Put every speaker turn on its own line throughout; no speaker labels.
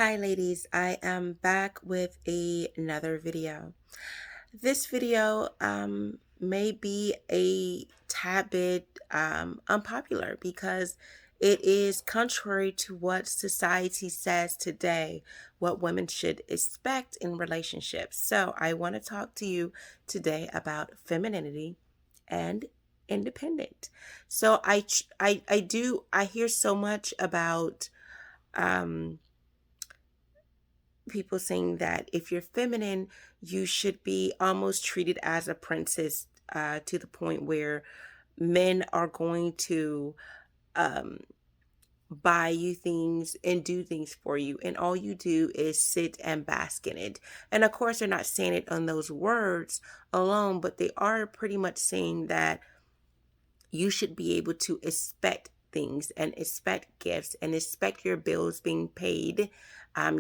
Hi ladies, I am back with another video. This video may be a tad bit unpopular because it is contrary to what society says today, what women should expect in relationships. So I want to talk to you today about femininity and independent. So I hear so much about um people saying that if you're feminine, you should be almost treated as a princess, to the point where men are going to um, buy you things and do things for you. And all you do is sit and bask in it. And of course, they're not saying it on those words alone, but they are pretty much saying that you should be able to expect things and expect gifts and expect your bills being paid,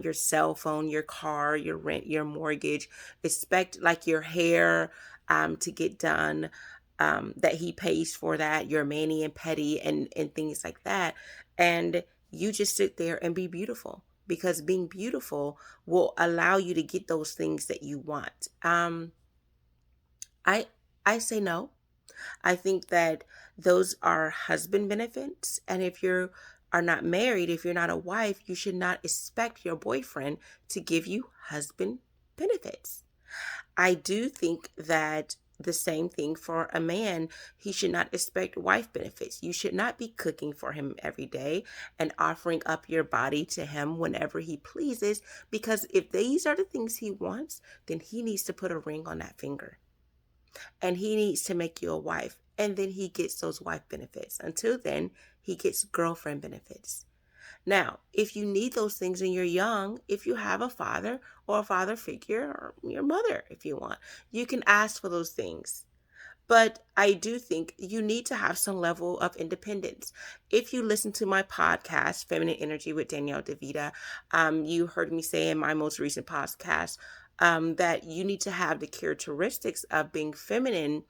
your cell phone, your car, your rent, your mortgage. Expect like your hair to get done, that he pays for that, your mani and pedi and things like that. And you just sit there and be beautiful because being beautiful will allow you to get those things that you want. I I say no. I think that those are husband benefits. And if you are not married, if you're not a wife, you should not expect your boyfriend to give you husband benefits. I do think that the same thing for a man. He should not expect wife benefits. You should not be cooking for him every day and offering up your body to him whenever he pleases, because if these are the things he wants, then he needs to put a ring on that finger and he needs to make you a wife. And then he gets those wife benefits. Until then, he gets girlfriend benefits. Now, if you need those things and you're young, if you have a father or a father figure or your mother, if you want, you can ask for those things. But I do think you need to have some level of independence. If you listen to my podcast, Feminine Energy with Danielle DeVita, you heard me say in my most recent podcast that you need to have the characteristics of being feminine,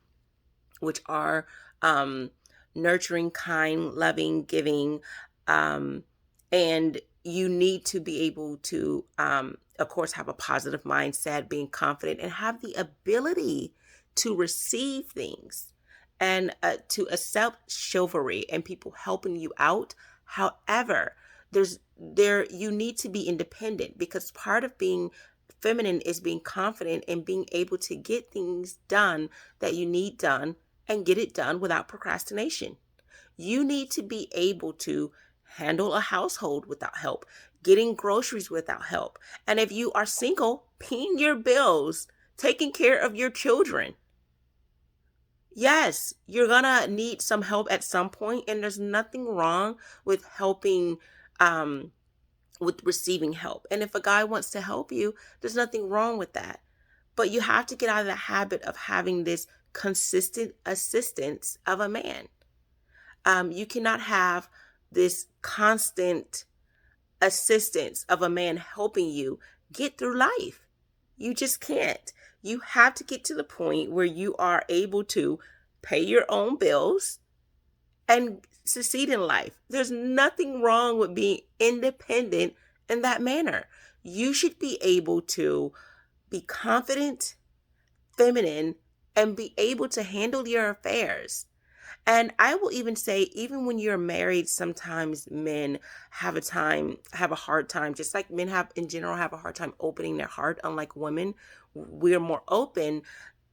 which are um, nurturing, kind, loving, giving, um, and you need to be able to, of course, have a positive mindset, being confident, and have the ability to receive things and to accept chivalry and people helping you out. However, you need to be independent, because part of being feminine is being confident and being able to get things done that you need done and get it done without procrastination. You need to be able to handle a household without help, getting groceries without help. And if you are single, paying your bills, taking care of your children. Yes, you're gonna need some help at some point, and there's nothing wrong with helping, um, with receiving help. And if a guy wants to help you, there's nothing wrong with that. But you have to get out of the habit of having this consistent assistance of a man. You cannot have this constant assistance of a man helping you get through life. You just can't. You have to get to the point where you are able to pay your own bills and succeed in life. There's nothing wrong with being independent in that manner. You should be able to be confident, feminine, and be able to handle your affairs. And I will even say, even when you're married, sometimes men have a hard time, just like men have in general, have a hard time opening their heart. Unlike women, we're more open.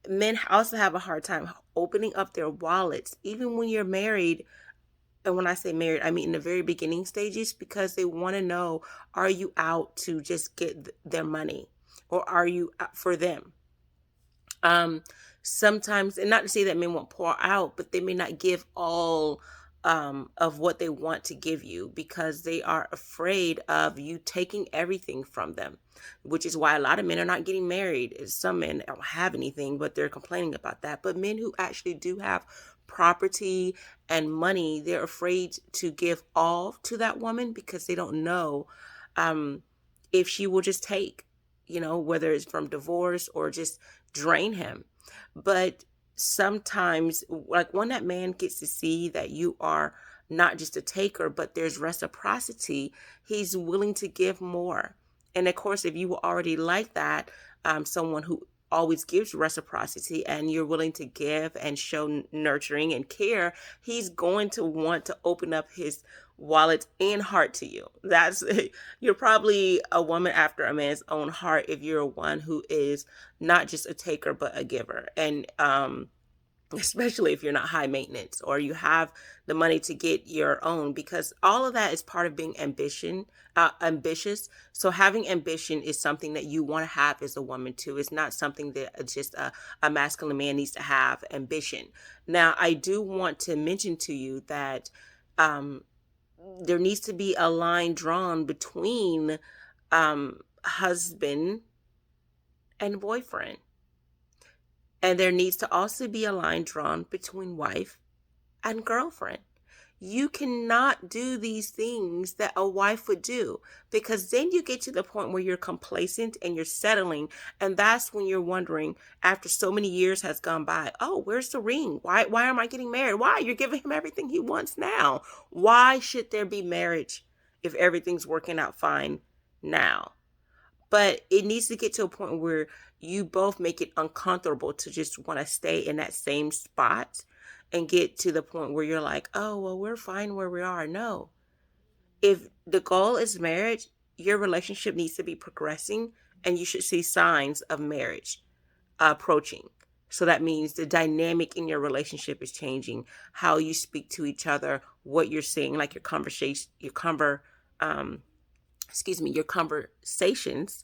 Men also have a hard time opening up their wallets, even when you're married. And when I say married, I mean in the very beginning stages, because they want to know, are you out to just get their money, or are you out for them? Um, Sometimes, and not to say that men won't pour out, but they may not give all of what they want to give you because they are afraid of you taking everything from them, which is why a lot of men are not getting married. Some men don't have anything, but they're complaining about that. But men who actually do have property and money, they're afraid to give all to that woman because they don't know um, if she will just take, whether it's from divorce or just drain him. But sometimes, like when that man gets to see that you are not just a taker, but there's reciprocity, he's willing to give more. And of course, if you already like that, someone who always gives reciprocity and you're willing to give and show nurturing and care, he's going to want to open up his wallet and heart to you. That's you're probably a woman after a man's own heart if you're one who is not just a taker but a giver. And especially if you're not high maintenance or you have the money to get your own, because all of that is part of being ambitious. So having ambition is something that you want to have as a woman too. It's not something that just a masculine man needs to have. Ambition. Now I do want to mention to you that um, there needs to be a line drawn between husband and boyfriend. And there needs to also be a line drawn between wife and girlfriend. You cannot do these things that a wife would do, because then you get to the point where you're complacent and you're settling. And that's when you're wondering, after so many years has gone by, oh, where's the ring? Why am I getting married? Why? You're giving him everything he wants now. Why should there be marriage if everything's working out fine now? But it needs to get to a point where you both make it uncomfortable to just want to stay in that same spot and get to the point where you're like, oh, well, we're fine where we are. No. If the goal is marriage, your relationship needs to be progressing and you should see signs of marriage approaching. So that means the dynamic in your relationship is changing, how you speak to each other, what you're saying, like your conversation, um, your conversations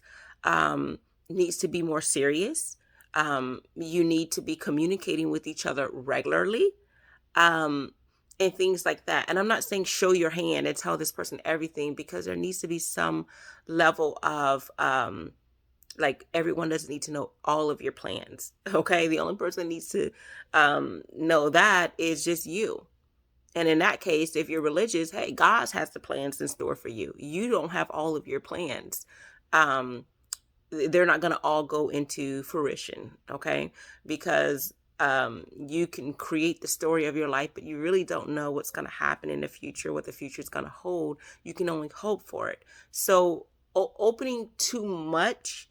needs to be more serious. You need to be communicating with each other regularly, um, and things like that. And I'm not saying show your hand and tell this person everything, because there needs to be some level of like, everyone doesn't need to know all of your plans. Okay, the only person that needs to know that is just you. And in that case, if you're religious, hey, God has the plans in store for you. You don't have all of your plans. Um, they're not going to all go into fruition, okay? Because you can create the story of your life, but you really don't know what's going to happen in the future, what the future is going to hold. You can only hope for it. So opening too much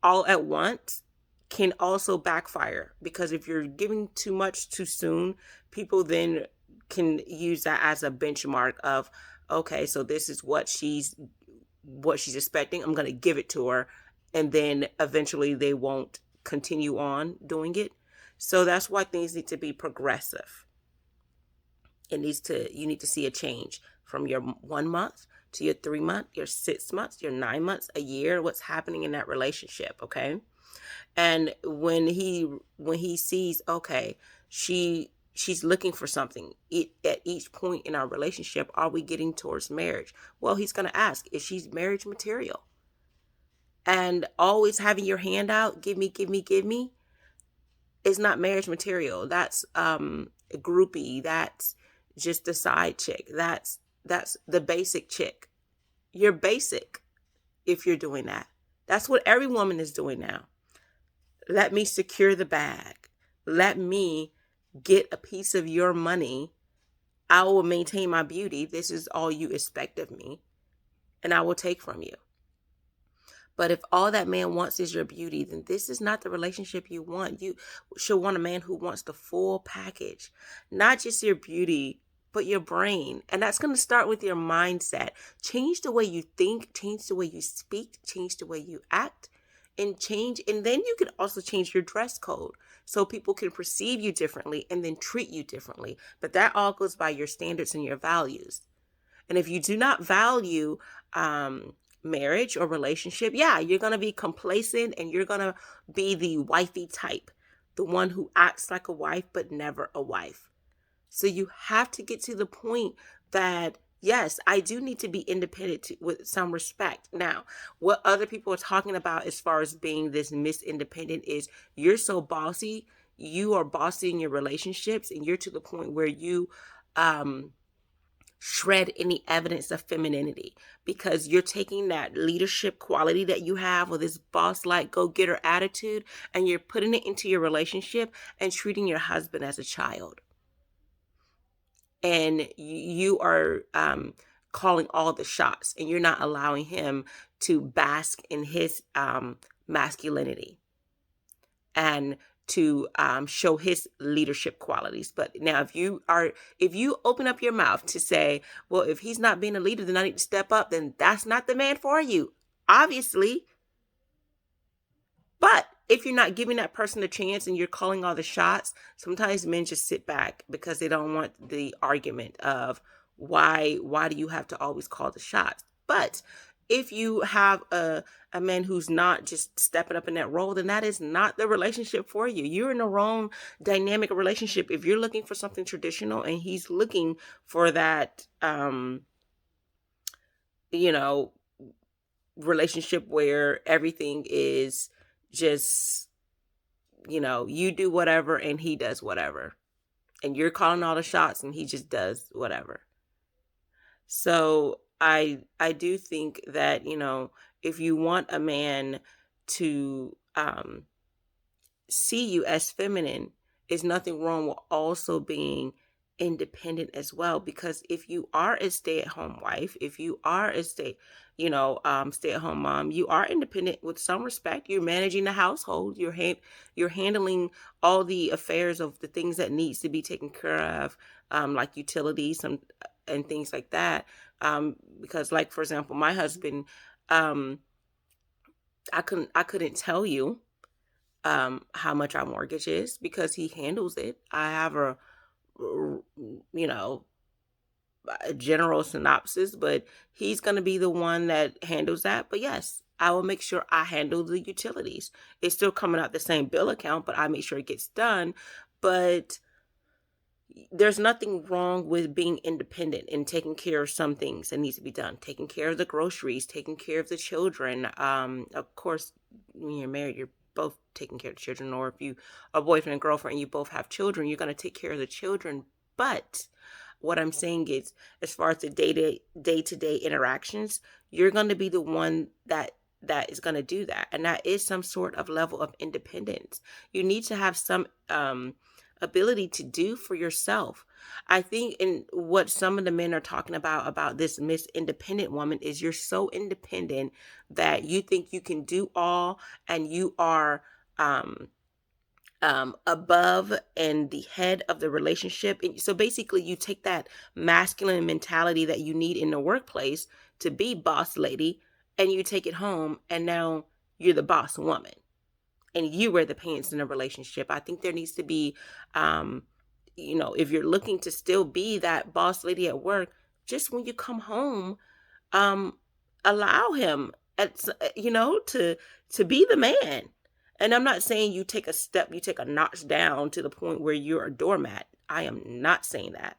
all at once can also backfire, because if you're giving too much too soon, people then can use that as a benchmark of, okay, so this is what she's expecting. I'm going to give it to her, and then eventually they won't continue on doing it. So that's why things need to be progressive. You need to see a change from your 1 month to your 3 month, your 6 months, your 9 months, a year, what's happening in that relationship. Okay. And when he sees, okay, she's looking for something at each point in our relationship, are we getting towards marriage? Well, he's going to ask, is she marriage material? And always having your hand out, give me, give me, give me, is not marriage material. That's a groupie. That's just the side chick. That's the basic chick. You're basic if you're doing that. That's what every woman is doing now. Let me secure the bag. Let me get a piece of your money. I will maintain my beauty. This is all you expect of me, and I will take from you. But if all that man wants is your beauty, then this is not the relationship you want. You should want a man who wants the full package, not just your beauty, but your brain. And that's going to start with your mindset. Change the way you think, change the way you speak, change the way you act, and change. And then you can also change your dress code so people can perceive you differently and then treat you differently. But that all goes by your standards and your values. And if you do not value marriage or relationship, yeah, you're going to be complacent and you're going to be the wifey type, the one who acts like a wife but never a wife. So you have to get to the point that, yes, I do need to be independent with some respect. Now, what other people are talking about as far as being this Miss Independent is, you're so bossy, you are bossy in your relationships, and you're to the point where you shred any evidence of femininity, because you're taking that leadership quality that you have, or this boss like go getter attitude, and you're putting it into your relationship and treating your husband as a child. And you are calling all the shots, and you're not allowing him to bask in his masculinity and to show his leadership qualities. But now, if you open up your mouth to say, well, if he's not being a leader, then I need to step up, then that's not the man for you, obviously. But if you're not giving that person a chance and you're calling all the shots, sometimes men just sit back because they don't want the argument of why do you have to always call the shots. But if you have a man who's not just stepping up in that role, then that is not the relationship for you. You're in the wrong dynamic relationship if you're looking for something traditional and he's looking for that you know relationship where everything is just, you do whatever and he does whatever. And you're calling all the shots and he just does whatever. So I do think that, if you want a man to see you as feminine, is nothing wrong with also being independent as well. Because if you are a stay-at-home wife, if you are a stay-at-home mom, you are independent with some respect. You're managing the household. You're handling all the affairs of the things that needs to be taken care of, like utilities and things like that. Because, like, for example, my husband, um, I couldn't tell you how much our mortgage is because he handles it. I have you know, a general synopsis, but he's going to be the one that handles that. But yes, I will make sure I handle the utilities. It's still coming out the same bill account, but I make sure it gets done. But there's nothing wrong with being independent and taking care of some things that needs to be done. Taking care of the groceries, taking care of the children. Of course, when you're married, you're both taking care of the children. Or if you are boyfriend and girlfriend and you both have children, you're going to take care of the children. But what I'm saying is, as far as the day-to-day interactions, you're going to be the one that is going to do that. And that is some sort of level of independence. You need to have some ability to do for yourself. I think in what some of the men are talking about this Miss Independent woman is you're so independent that you think you can do all and you are above and the head of the relationship. And so basically you take that masculine mentality that you need in the workplace to be boss lady and you take it home and now you're the boss woman and you wear the pants in a relationship. I think there needs to be, if you're looking to still be that boss lady at work, just when you come home, um, allow him to be the man. And I'm not saying you take a notch down to the point where you're a doormat. I am not saying that.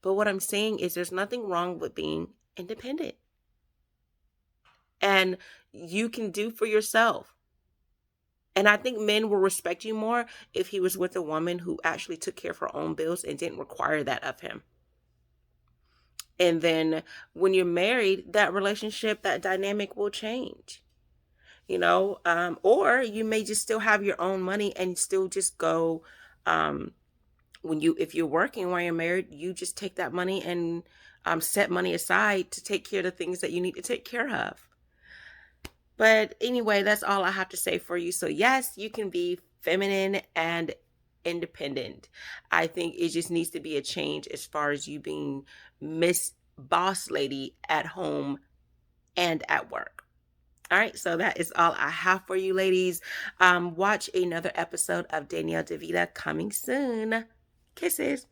But what I'm saying is there's nothing wrong with being independent. And you can do for yourself. And I think men will respect you more if he was with a woman who actually took care of her own bills and didn't require that of him. And then when you're married, that relationship, that dynamic will change, or you may just still have your own money and still just go, if you're working while you're married, you just take that money and set money aside to take care of the things that you need to take care of. But anyway, that's all I have to say for you. So yes, you can be feminine and independent. I think it just needs to be a change as far as you being Miss Boss Lady at home and at work. All right, so that is all I have for you, ladies. Watch another episode of Danielle DeVita coming soon. Kisses.